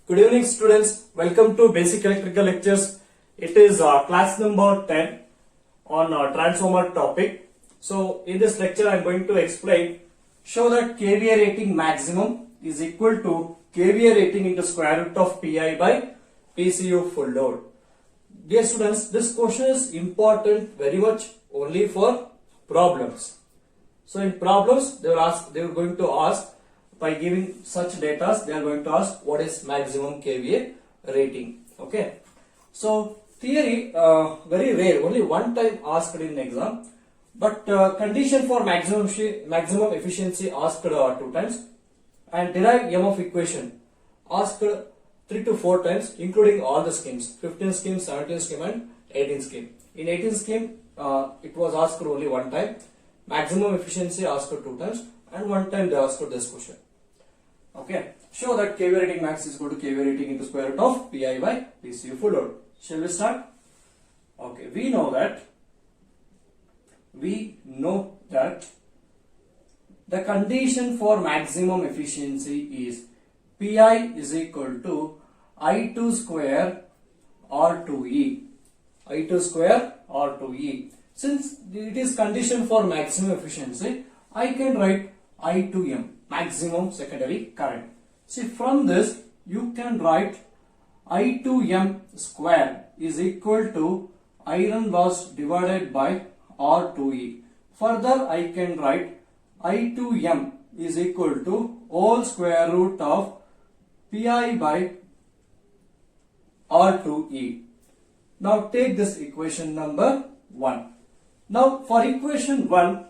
Good evening students, welcome to Basic Electrical Lectures. It is class number 10 on transformer topic. So in this lecture I am going to explain, show that KVA rating maximum is equal to KVA rating into square root of PI by PCU full load. Dear students, this question is important very much only for problems. So in problems they are going to ask, by giving such data, they are going to ask what is maximum KVA rating. Okay. So theory very rare, only one time asked in exam, but condition for maximum efficiency asked 2 times, and derive EMF equation asked 3 to 4 times, including all the schemes, 15 scheme, 17 scheme and 18 scheme. In 18 scheme it was asked only one time, maximum efficiency asked 2 times, and one time they asked this question. Okay, show that KVA rating max is equal to KVA rating into square root of PI by PCU full load. Shall we start? Okay, we know that the condition for maximum efficiency is PI is equal to I2 square R2E. I2 square R2E. Since it is condition for maximum efficiency, I can write I2M, maximum secondary current. See, from this you can write I2M square is equal to iron loss divided by R2E. Further I can write I2M is equal to whole square root of PI by R2E. Now take this equation number 1. Now for equation 1,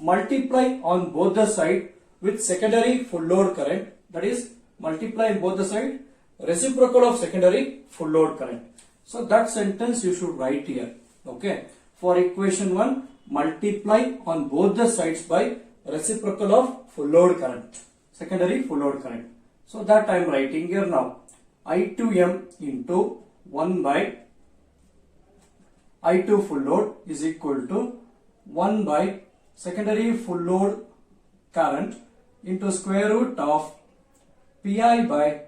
multiply on both the side with secondary full load current, that is multiply on both the side reciprocal of secondary full load current. So that sentence you should write here. Okay, for equation 1, multiply on both the sides by reciprocal of full load current, secondary full load current. So that I am writing here now, I2M into 1 by I2 full load is equal to 1 by secondary full load current into square root of PI by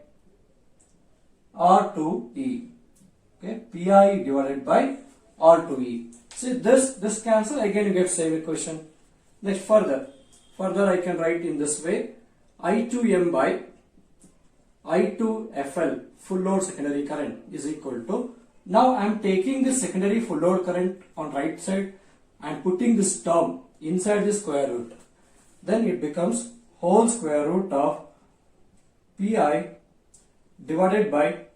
R2E. Okay, PI divided by R2E. See this cancel, again you get same equation. Next further I can write in this way, I2M by I2FL full load secondary current is equal to, now I am taking this secondary full load current on right side and putting this term inside the square root. Then it becomes whole square root of PI divided by,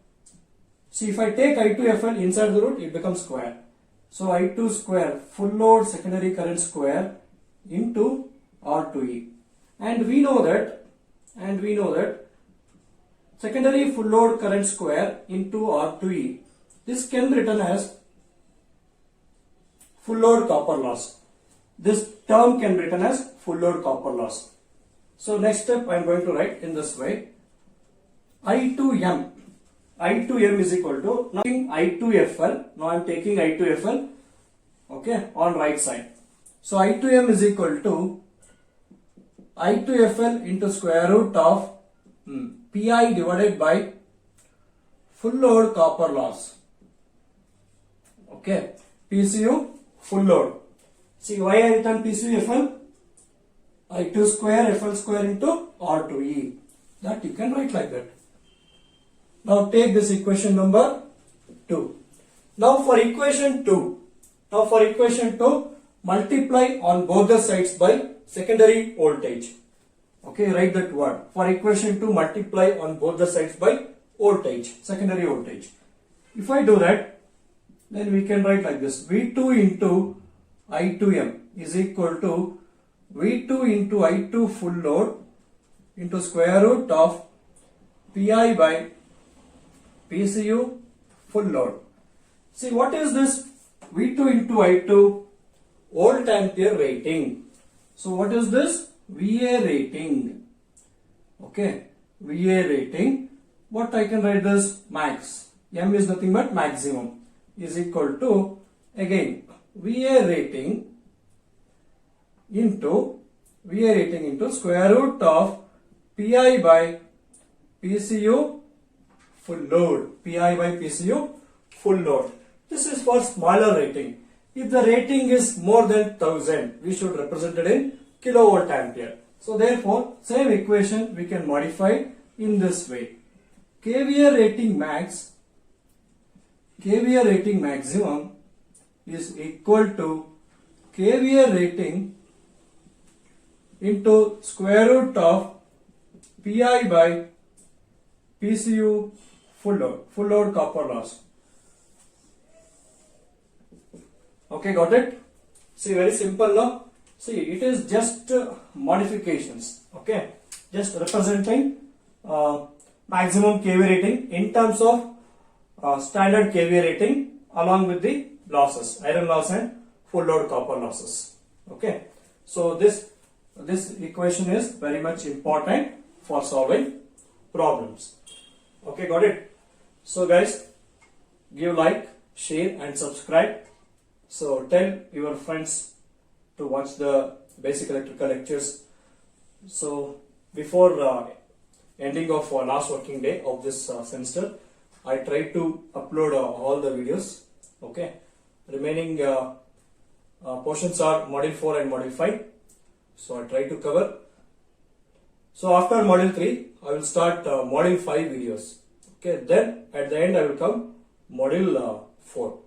see if I take I2FL inside the root, it becomes square. So I2 square full load secondary current square into R2E. And we know that secondary full load current square into R2E, this can be written as full load copper loss. This term can be written as full load copper loss. So next step I am going to write in this way, I2M is equal to, now I2FL, now I am taking I2FL, okay, on right side. So I2M is equal to I2FL into square root of PI divided by full load copper loss. Okay, PCU full load. See why I written PCU I2 square FL square into R2E. That you can write like that. Now take this equation number 2. Now for equation 2, multiply on both the sides by secondary voltage. Okay, write that word. For equation 2, multiply on both the sides by voltage, secondary voltage. If I do that, then we can write like this, V2 into I2M is equal to V2 into I2 full load into square root of PI by PCU full load. See what is this V2 into I2? Volt ampere rating. So what is this? VA rating. Okay, VA rating. What I can write this? Max. M is nothing but maximum is equal to, again, VA rating into square root of Pi by PCU full load. Pi by PCU full load. This is for smaller rating. If the rating is more than 1000, we should represent it in kilovolt ampere. So therefore, same equation we can modify in this way. KVA rating maximum is equal to KVA rating into square root of Pi by PCU full load copper loss. Okay, got it? See, very simple now. See, it is just modifications. Okay, just representing maximum KVA rating in terms of standard KVA rating along with the losses, iron loss and full load copper losses. Okay, so this equation is very much important for solving problems. Okay, got it? So guys, give like, share and subscribe. So tell your friends to watch the basic electrical lectures. So before ending of last working day of this semester, I tried to upload all the videos. Okay, remaining portions are module 4 and module 5. So I try to cover. So after module 3, I will start module 5 videos. Okay, then at the end I will come module 4.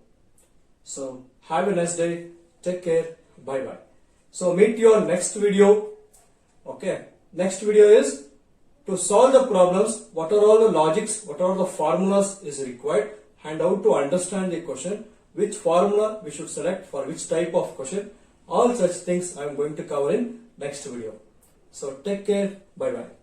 So have a nice day. Take care. Bye bye. So meet you on next video. Okay, next video is to solve the problems. What are all the logics? What are the formulas is required, and how to understand the question? Which formula we should select for which type of question? All such things I am going to cover in next video. So take care. Bye bye.